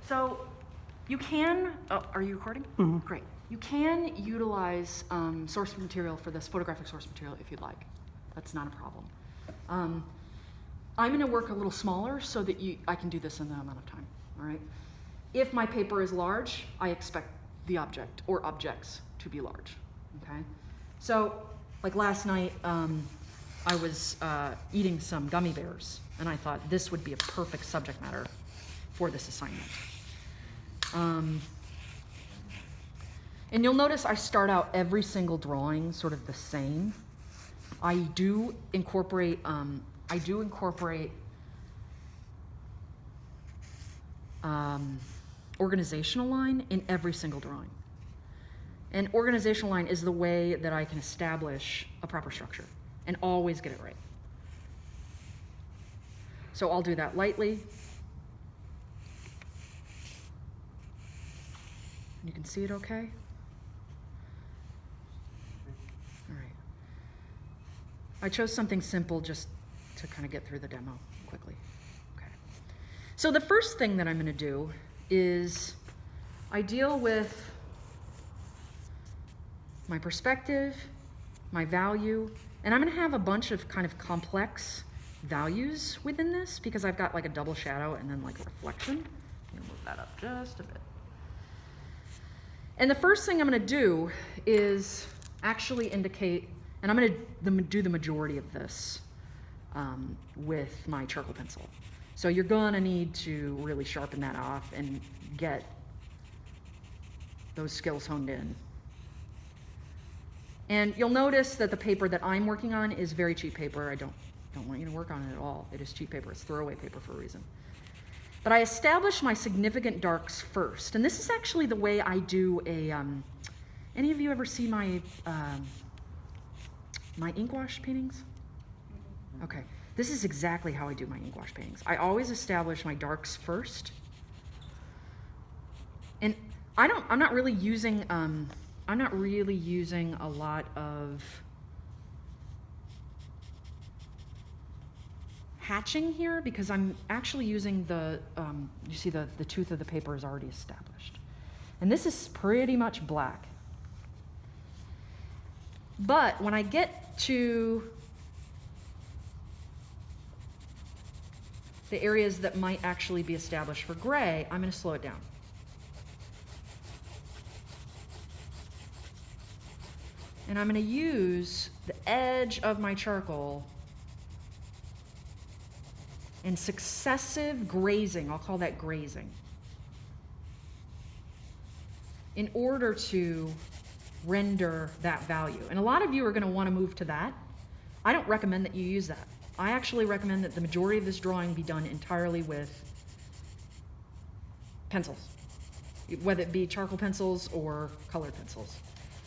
So you can, are you recording? Mm-hmm. Great. You can utilize source material for this, photographic source material, if you'd like. That's not a problem. I'm gonna work a little smaller so that I can do this in that amount of time, all right? If my paper is large, I expect the object or objects to be large, okay? So, like last night, I was eating some gummy bears, and I thought this would be a perfect subject matter for this assignment. And you'll notice I start out every single drawing sort of the same. I do incorporate organizational line in every single drawing. And organizational line is the way that I can establish a proper structure and always get it right. So I'll do that lightly. You can see it okay? All right. I chose something simple just to kind of get through the demo quickly. Okay. So the first thing that I'm going to do is I deal with my perspective, my value, and I'm going to have a bunch of kind of complex values within this because I've got like a double shadow and then like a reflection. I'm going to move that up just a bit. And the first thing I'm going to do is actually indicate, and I'm going to do the majority of this with my charcoal pencil. So you're going to need to really sharpen that off and get those skills honed in. And you'll notice that the paper that I'm working on is very cheap paper. I don't want you to work on it at all. It is cheap paper. It's throwaway paper for a reason. But I establish my significant darks first. And this is actually the way I do a, any of you ever see my, my ink wash paintings? Okay, this is exactly how I do my ink wash paintings. I always establish my darks first. And I'm not really using a lot of hatching here because I'm actually using the, you see the tooth of the paper is already established. And this is pretty much black. But when I get to the areas that might actually be established for gray, I'm going to slow it down. And I'm going to use the edge of my charcoal and successive grazing, I'll call that grazing, in order to render that value. And a lot of you are going to want to move to that. I don't recommend that you use that. I actually recommend that the majority of this drawing be done entirely with pencils, whether it be charcoal pencils or colored pencils.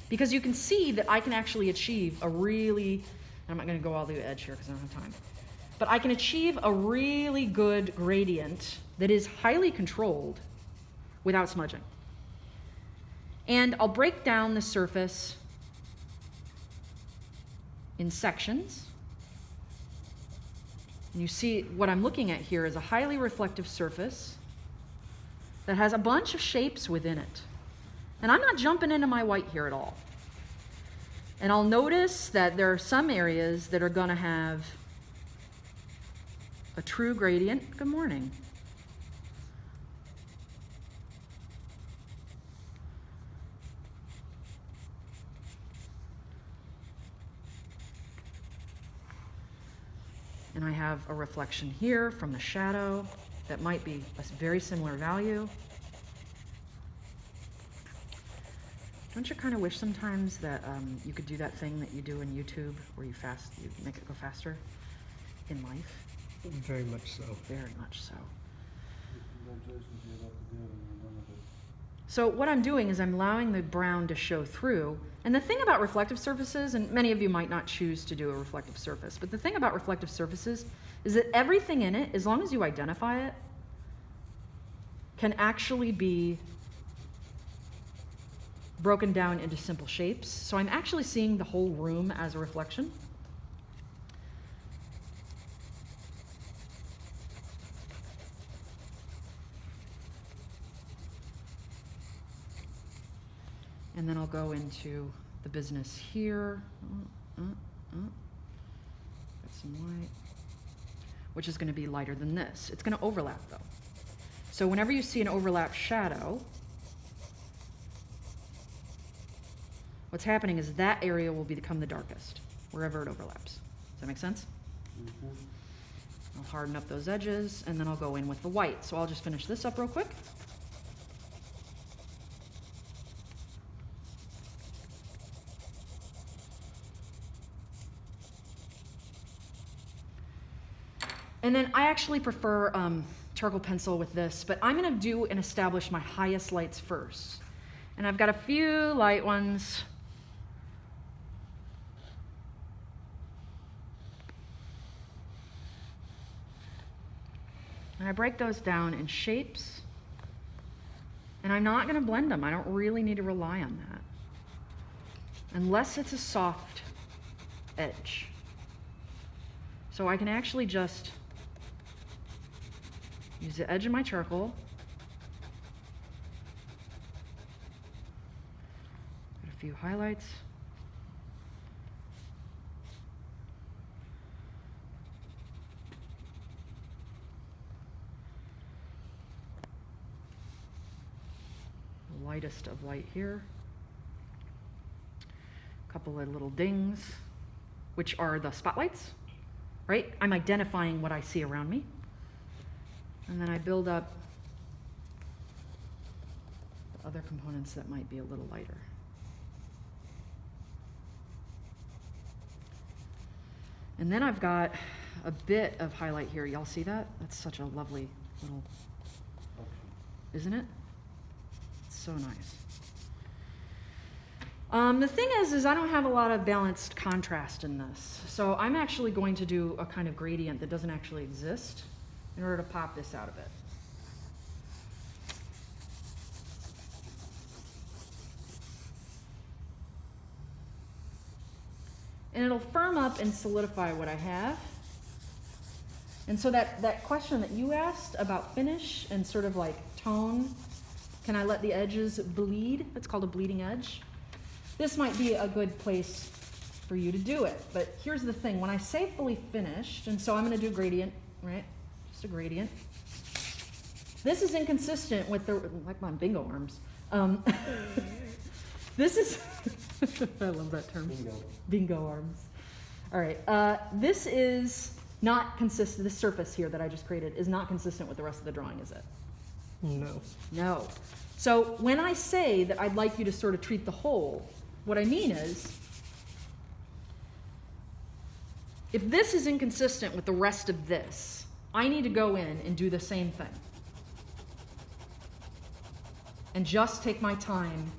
Because you can see that I can actually achieve a really, and I'm not going to go all the edge here because I don't have time, but I can achieve a really good gradient that is highly controlled without smudging. And I'll break down the surface in sections. And you see what I'm looking at here is a highly reflective surface that has a bunch of shapes within it. And I'm not jumping into my white here at all. And I'll notice that there are some areas that are going to have a true gradient. Good morning. And I have a reflection here from the shadow that might be a very similar value. Don't you kind of wish sometimes that you could do that thing that you do in YouTube where you make it go faster in life? Very much so. Very much so. So what I'm doing is I'm allowing the brown to show through. And the thing about reflective surfaces, and many of you might not choose to do a reflective surface, but the thing about reflective surfaces is that everything in it, as long as you identify it, can actually be broken down into simple shapes. So I'm actually seeing the whole room as a reflection. And then I'll go into the business here. Got some white, which is going to be lighter than this. It's going to overlap though. So whenever you see an overlap shadow, what's happening is that area will become the darkest wherever it overlaps. Does that make sense? Mm-hmm. I'll harden up those edges and then I'll go in with the white. So I'll just finish this up real quick. And then I actually prefer charcoal pencil with this, but I'm gonna do and establish my highest lights first. And I've got a few light ones. And I break those down in shapes. And I'm not gonna blend them. I don't really need to rely on that. Unless it's a soft edge. So I can actually just use the edge of my charcoal. Put a few highlights. The lightest of light here. A couple of little dings, which are the spotlights, right? I'm identifying what I see around me. And then I build up the other components that might be a little lighter. And then I've got a bit of highlight here. Y'all see that? That's such a lovely little, isn't it? It's so nice. The thing is I don't have a lot of balanced contrast in this. So I'm actually going to do a kind of gradient that doesn't actually exist in order to pop this out of it. And it'll firm up and solidify what I have. And so that question that you asked about finish and sort of like tone, can I let the edges bleed? That's called a bleeding edge. This might be a good place for you to do it. But here's the thing, when I say fully finished, and so I'm gonna do gradient, right? Just a gradient. This is inconsistent with the, like my bingo arms. This is, I love that term. Bingo arms. All right, this is not consistent, this surface here that I just created is not consistent with the rest of the drawing, is it? No. No. So when I say that I'd like you to sort of treat the whole, what I mean is, if this is inconsistent with the rest of this, I need to go in and do the same thing. And just take my time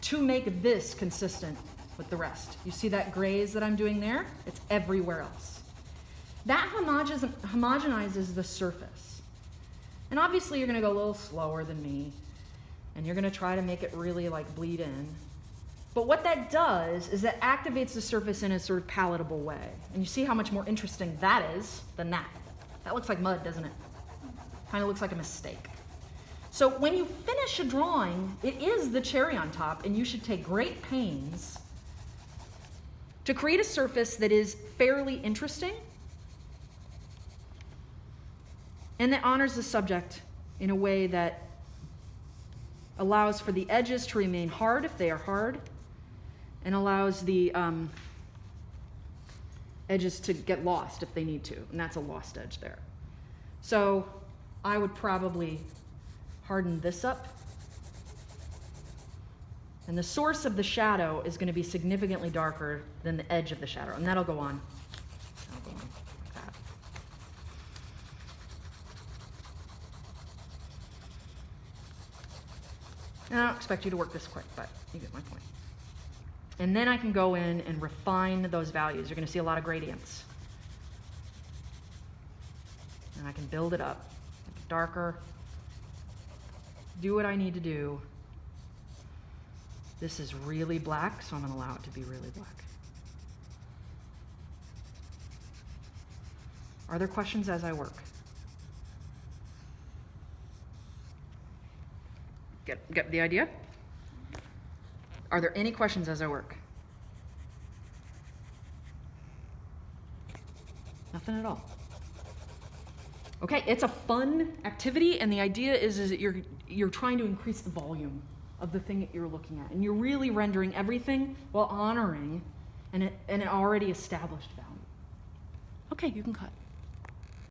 to make this consistent with the rest. You see that grays that I'm doing there? It's everywhere else. That homogenizes the surface. And obviously you're gonna go a little slower than me, and you're gonna try to make it really like bleed in. But what that does is that activates the surface in a sort of palatable way. And you see how much more interesting that is than that. That looks like mud, doesn't it? Kind of looks like a mistake. So when you finish a drawing, it is the cherry on top, and you should take great pains to create a surface that is fairly interesting and that honors the subject in a way that allows for the edges to remain hard if they are hard, and allows the edges to get lost if they need to, and that's a lost edge there. So I would probably harden this up, and the source of the shadow is going to be significantly darker than the edge of the shadow, and that'll go on. That'll go on like that. And I don't expect you to work this quick, but you get my point. And then I can go in and refine those values. You're going to see a lot of gradients. And I can build it up, make it darker, do what I need to do. This is really black, so I'm going to allow it to be really black. Are there questions as I work? Get the idea? Are there any questions as I work? Nothing at all. Okay, it's a fun activity, and the idea is that you're trying to increase the volume of the thing that you're looking at, and you're really rendering everything while honoring an already established value. Okay, you can cut.